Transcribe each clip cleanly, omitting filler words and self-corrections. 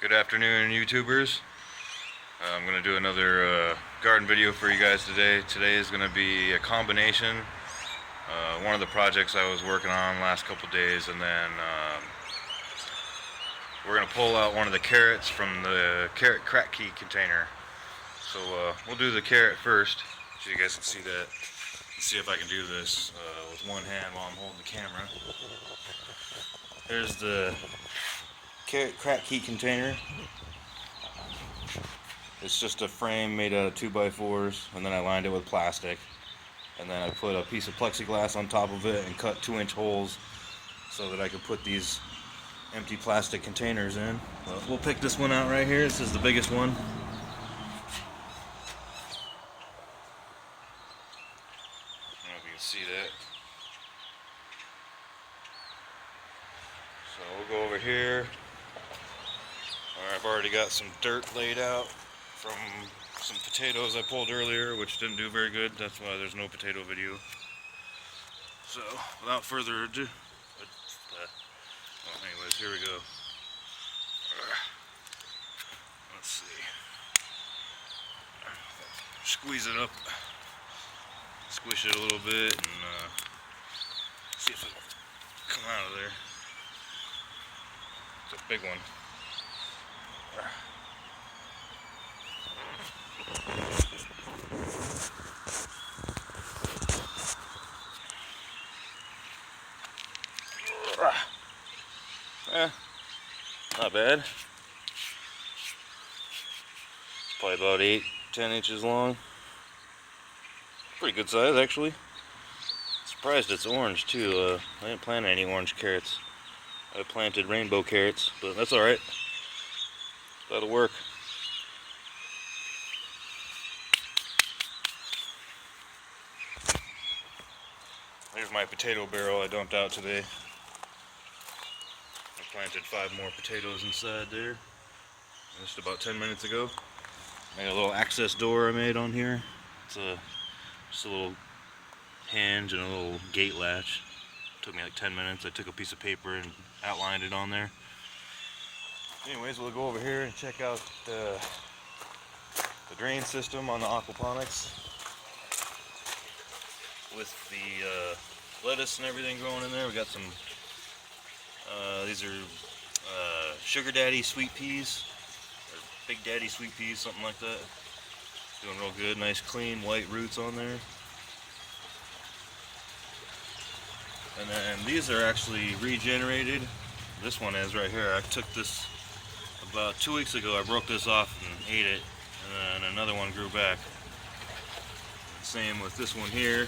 Good afternoon, YouTubers. I'm going to do another garden video for you guys today. Today is going to be a combination. One of the projects I was working on last couple days, and then we're going to pull out one of the carrots from the carrot Kratky container. So we'll do the carrot first, so you guys can see that. Let's see if I can do this with one hand while I'm holding the camera. There's the carrot Kratky container. It's just a frame made out of 2x4s, and then I lined it with plastic, and then I put a piece of plexiglass on top of it and cut 2-inch holes so that I could put these empty plastic containers in. But we'll pick this one out right here. This is the biggest one. I don't know if you can see that. So we'll go over here. I've already got some dirt laid out from some potatoes I pulled earlier, which didn't do very good. That's why there's no potato video. So without further ado, anyways, here we go. Let's see. Squeeze it up, squish it a little bit, and see if it'll come out of there. It's a big one. Not bad. It's probably about 8-10 inches long. Pretty good size, actually. Surprised it's orange too. I didn't plant any orange carrots. I planted rainbow carrots, but that's alright. That'll work. Here's my potato barrel I dumped out today. I planted 5 more potatoes inside there just about 10 minutes ago. I got a little access door I made on here. It's just a little hinge and a little gate latch. It took me like 10 minutes. I took a piece of paper and outlined it on there. Anyways, we'll go over here and check out the drain system on the Aquaponics with the lettuce and everything growing in there. We got some, these are Sugar Daddy sweet peas, or Big Daddy sweet peas, something like that. Doing real good, nice clean white roots on there. And then these are actually regenerated. This one is right here. I took this about 2 weeks ago. I broke this off and ate it, and then another one grew back. Same with this one here.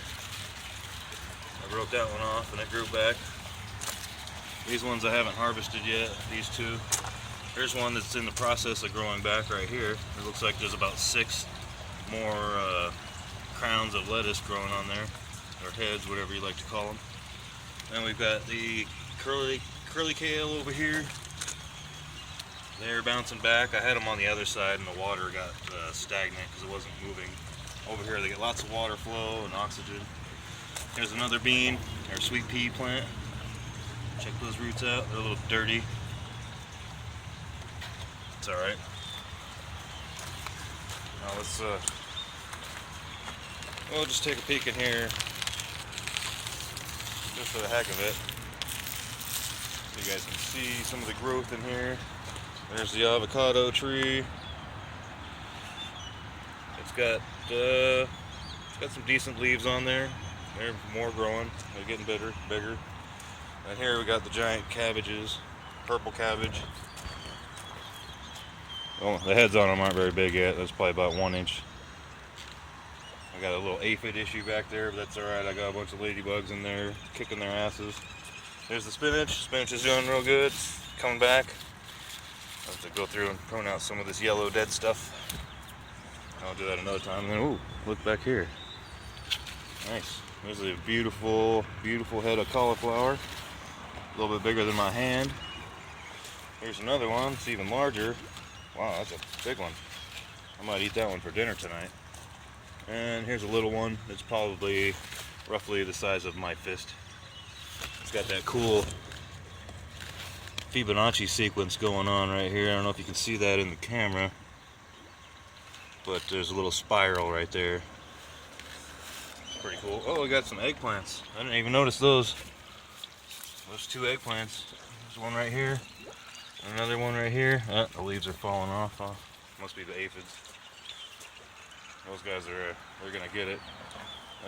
I broke that one off and it grew back. These ones I haven't harvested yet, these two. There's one that's in the process of growing back right here. It looks like there's about 6 more crowns of lettuce growing on there, or heads, whatever you like to call them. Then we've got the curly kale over here. They're bouncing back. I had them on the other side and the water got stagnant because it wasn't moving. Over here they get lots of water flow and oxygen. Here's another bean, or sweet pea plant. Check those roots out. They're a little dirty. It's alright. Now let's we'll just take a peek in here just for the heck of it, so you guys can see some of the growth in here. There's the avocado tree. It's got some decent leaves on there. They're more growing. They're getting bigger. And here we got the giant cabbages, purple cabbage. Oh, the heads on them aren't very big yet. That's probably about 1 inch. I got a little aphid issue back there, but that's alright. I got a bunch of ladybugs in there kicking their asses. There's the spinach. Spinach is doing real good. Coming back. I'll have to go through and prune out some of this yellow dead stuff. I'll do that another time. And then, ooh, look back here. Nice. There's a beautiful, beautiful head of cauliflower. A little bit bigger than my hand. Here's another one. It's even larger. Wow, that's a big one. I might eat that one for dinner tonight. And here's a little one. It's probably roughly the size of my fist. It's got that cool Fibonacci sequence going on right here. I don't know if you can see that in the camera, but there's a little spiral right there. It's pretty cool. Oh, we got some eggplants. I didn't even notice those. There's 2 eggplants. There's one right here, another one right here. The leaves are falling off. Must be the aphids. Those guys are they're gonna get it.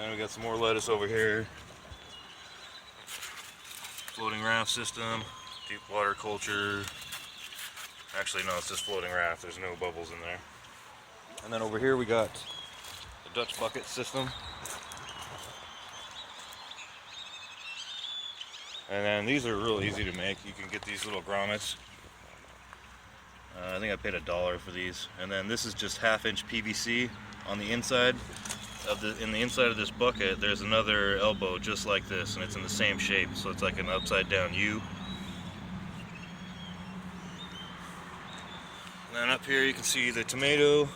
And we got some more lettuce over here. Floating raft system, deep water culture. Actually, no, it's just floating raft. There's no bubbles in there. And then over here we got the Dutch bucket system. And then these are real easy to make. You can get these little grommets. I think I paid $1 for these. And then this is just 1/2-inch PVC on the inside of the inside of this bucket. There's another elbow just like this, and it's in the same shape, so it's like an upside down U. And then up here you can see the tomato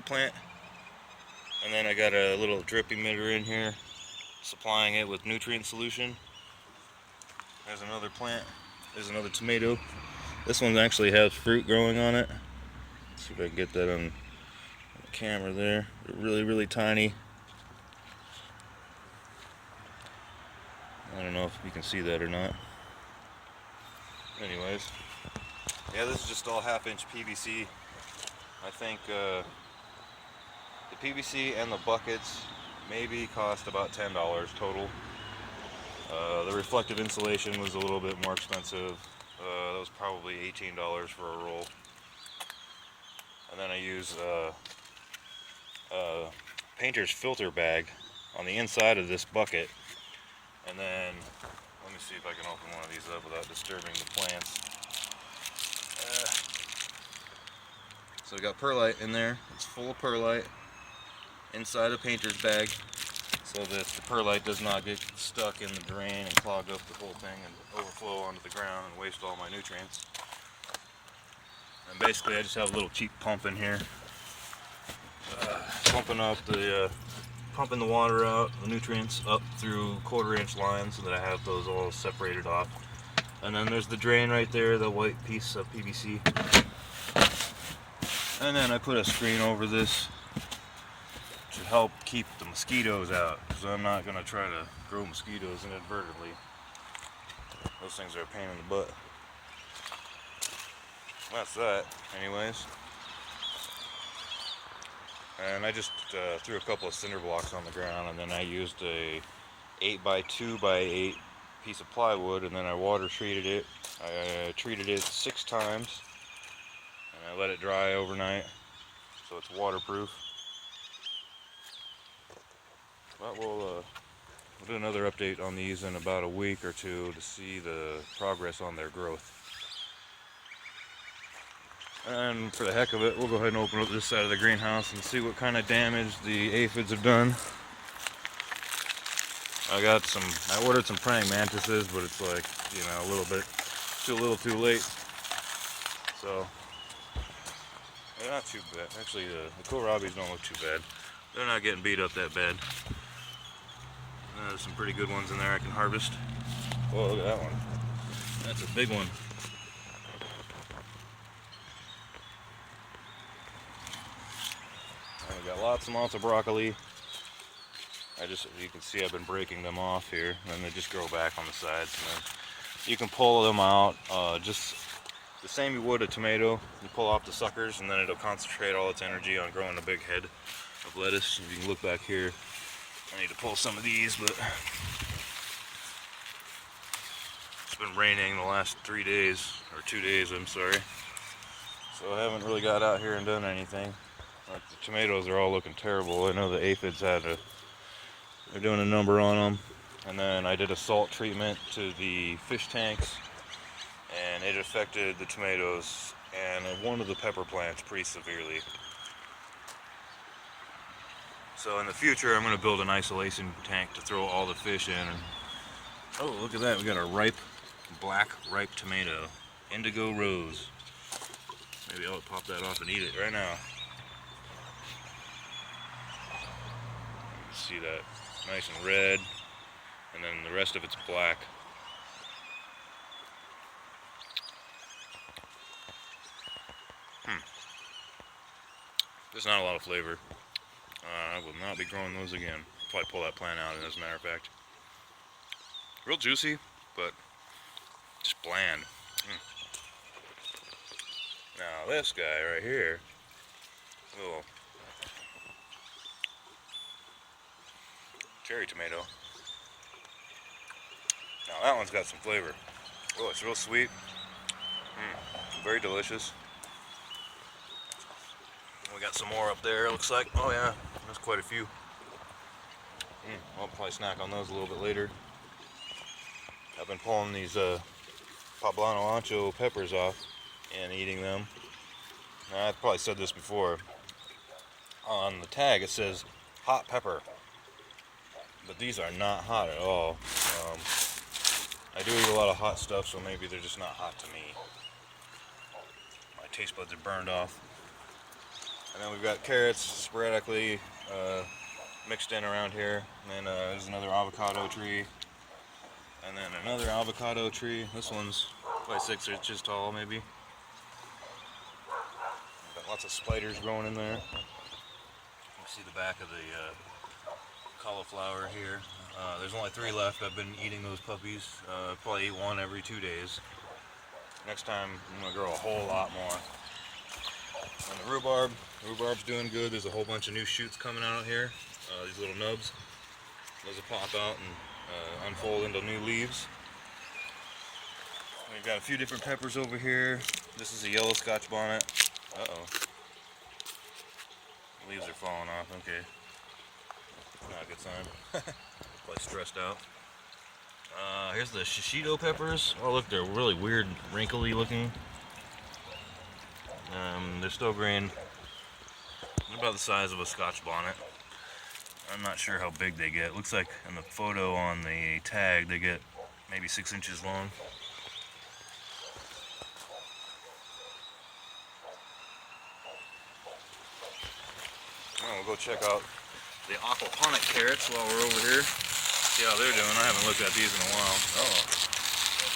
plant. And then I got a little drip emitter in here, supplying it with nutrient solution. There's another plant. There's another tomato. This one actually has fruit growing on it. Let's see if I can get that on the camera there. They're really, really tiny. I don't know if you can see that or not. Anyways, yeah, this is just all 1/2-inch PVC. I think the PVC and the buckets maybe cost about $10 total. The reflective insulation was a little bit more expensive. That was probably $18 for a roll. And then I use a painter's filter bag on the inside of this bucket. And then, let me see if I can open one of these up without disturbing the plants. So we got perlite in there. It's full of perlite inside a painter's bag, so that the perlite does not get stuck in the drain and clog up the whole thing and overflow onto the ground and waste all my nutrients. And basically I just have a little cheap pump in here, pumping the water out, the nutrients up through 1/4-inch lines, so that I have those all separated off. And then there's the drain right there, the white piece of PVC. And then I put a screen over this to help keep the mosquitoes out, because I'm not going to try to grow mosquitoes inadvertently. Those things are a pain in the butt. That's that, anyways. And I just threw a couple of cinder blocks on the ground, and then I used a 8x2x8 piece of plywood, and then I water treated it. I treated it 6 times, and I let it dry overnight, so it's waterproof. But we'll do another update on these in about a week or 2 to see the progress on their growth. And for the heck of it, we'll go ahead and open up this side of the greenhouse and see what kind of damage the aphids have done. I ordered some praying mantises, but it's like, you know, a little too late. So, they're not too bad. Actually, the kohlrabis don't look too bad. They're not getting beat up that bad. There's some pretty good ones in there I can harvest. Oh, look at that one. That's a big one. And we got lots and lots of broccoli. You can see I've been breaking them off here, and then they just grow back on the sides. And then you can pull them out just the same you would a tomato. You pull off the suckers, and then it'll concentrate all its energy on growing a big head of lettuce. If you can look back here, I need to pull some of these, but it's been raining the last 3 days, or 2 days, I'm sorry. So I haven't really got out here and done anything. Like, the tomatoes are all looking terrible. I know the aphids they're doing a number on them. And then I did a salt treatment to the fish tanks, and it affected the tomatoes and one of the pepper plants pretty severely. So in the future, I'm going to build an isolation tank to throw all the fish in. Oh, look at that. We got a black ripe tomato. Indigo rose. Maybe I'll pop that off and eat it right now. See that? Nice and red. And then the rest of it's black. There's not a lot of flavor. I will not be growing those again. Probably pull that plant out, as a matter of fact. Real juicy, but just bland. Now this guy right here, little cherry tomato. Now that one's got some flavor. Oh, it's real sweet. Very delicious. We got some more up there, it looks like. Oh yeah, there's quite a few. I'll probably snack on those a little bit later. I've been pulling these Poblano Ancho peppers off and eating them. Now, I've probably said this before. On the tag it says hot pepper, but these are not hot at all. I do eat a lot of hot stuff, so maybe they're just not hot to me. My taste buds are burned off. And then we've got carrots sporadically mixed in around here. And then there's another avocado tree. And then another avocado tree. This one's probably 6 inches tall, maybe. Got lots of spiders growing in there. You see the back of the cauliflower here. There's only 3 left. I've been eating those puppies. Probably eat one every 2 days. Next time I'm going to grow a whole lot more. And the rhubarb's doing good. There's a whole bunch of new shoots coming out here. These little nubs. Those will pop out and unfold into new leaves. We've got a few different peppers over here. This is a yellow Scotch bonnet. Uh-oh. Leaves are falling off. Okay. Not a good sign. Quite stressed out. Here's the shishito peppers. Oh look, they're really weird, wrinkly looking. They're still green. They're about the size of a Scotch bonnet. I'm not sure how big they get. Looks like in the photo on the tag they get maybe 6 inches long. Oh, we'll go check out the aquaponic carrots while we're over here. See how they're doing. I haven't looked at these in a while. Oh,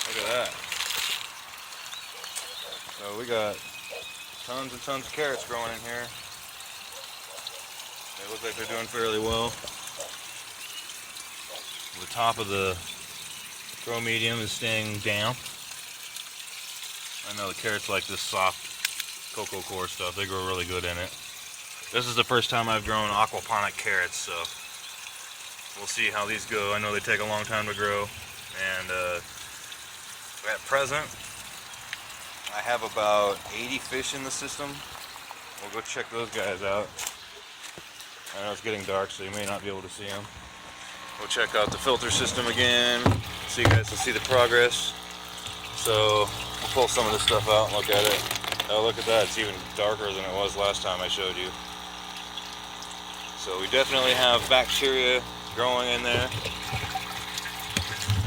look at that. So we got tons and tons of carrots growing in here. They look like they're doing fairly well. The top of the grow medium is staying damp. I know the carrots like this soft cocoa core stuff. They grow really good in it. This is the first time I've grown aquaponic carrots, so we'll see how these go. I know they take a long time to grow, and at present I have about 80 fish in the system. We'll go check those guys out. I know it's getting dark, so you may not be able to see them. We'll check out the filter system again so you guys can see the progress. So we'll pull some of this stuff out and look at it. Oh, look at that, it's even darker than it was last time I showed you. So we definitely have bacteria growing in there,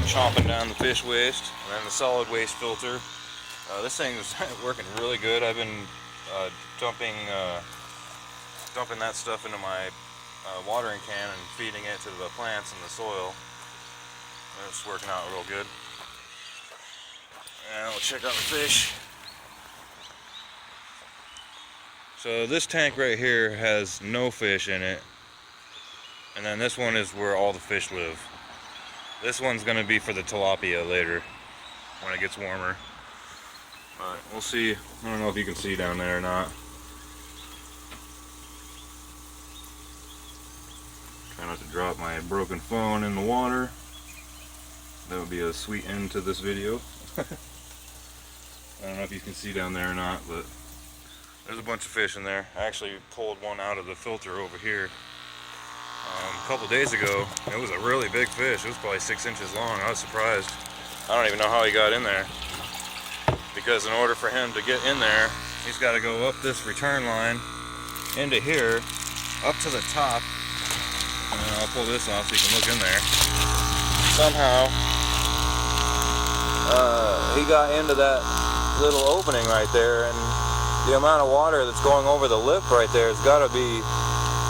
chomping down the fish waste. And then the solid waste filter. This thing is working really good. I've been dumping that stuff into my watering can and feeding it to the plants in the soil. It's working out real good. And we'll check out the fish. So this tank right here has no fish in it. And then this one is where all the fish live. This one's going to be for the tilapia later when it gets warmer. But we'll see. I don't know if you can see down there or not. Try not to drop my broken phone in the water. That would be a sweet end to this video. I don't know if you can see down there or not, but there's a bunch of fish in there. I actually pulled one out of the filter over here a couple days ago. It was a really big fish. It was probably 6 inches long. I was surprised. I don't even know how he got in there, because in order for him to get in there, he's got to go up this return line into here, up to the top. And I'll pull this off so you can look in there. Somehow he got into that little opening right there, and the amount of water that's going over the lip right there has got to be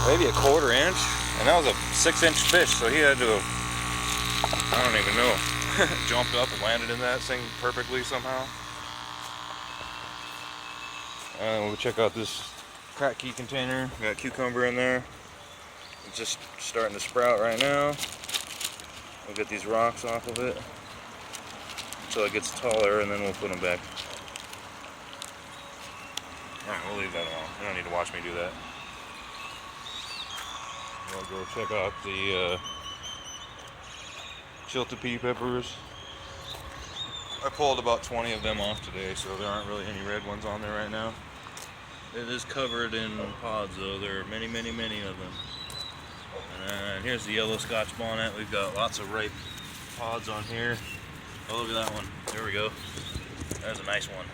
maybe a 1/4 inch, and that was a 6-inch fish, so he had to have, I don't even know, jumped up and landed in that thing perfectly somehow. We'll check out this Kratky container. Got cucumber in there. It's just starting to sprout right now. We'll get these rocks off of it until it gets taller, and then we'll put them back. Alright, we'll leave that alone. You don't need to watch me do that. We'll go check out the Chiltepee peppers. I pulled about 20 of them off today, so there aren't really any red ones on there right now. It is covered in pods though. There are many, many, many of them. And here's the yellow Scotch bonnet. We've got lots of ripe pods on here. Oh, look at that one. There we go. There's a nice one.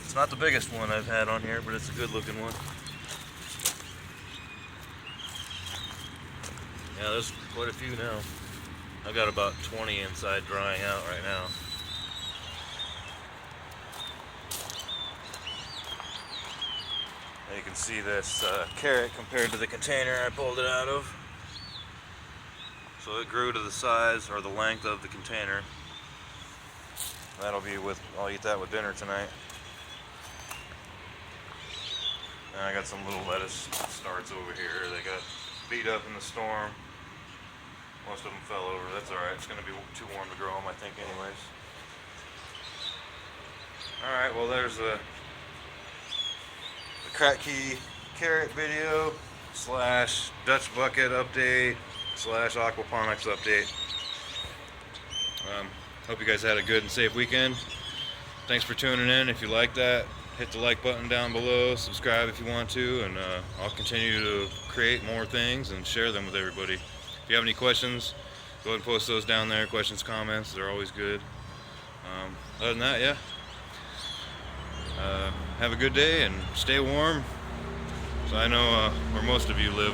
It's not the biggest one I've had on here, but it's a good looking one. Yeah, there's quite a few now. I've got about 20 inside drying out right now. And you can see this carrot compared to the container I pulled it out of. So it grew to the size or the length of the container. That'll be with, I'll eat that with dinner tonight. And I got some little lettuce starts over here. They got beat up in the storm. Most of them fell over. That's alright. It's going to be too warm to grow them, I think, anyways. Alright, well, there's the Kratky carrot video / Dutch bucket update / aquaponics update. Hope you guys had a good and safe weekend. Thanks for tuning in. If you like that, hit the like button down below, subscribe if you want to, and I'll continue to create more things and share them with everybody. If you have any questions, go ahead and post those down there. Questions, comments, they're always good. Other than that, yeah. Have a good day and stay warm. So I know where most of you live,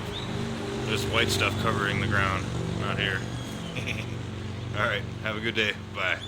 just white stuff covering the ground, not here. Alright, have a good day. Bye.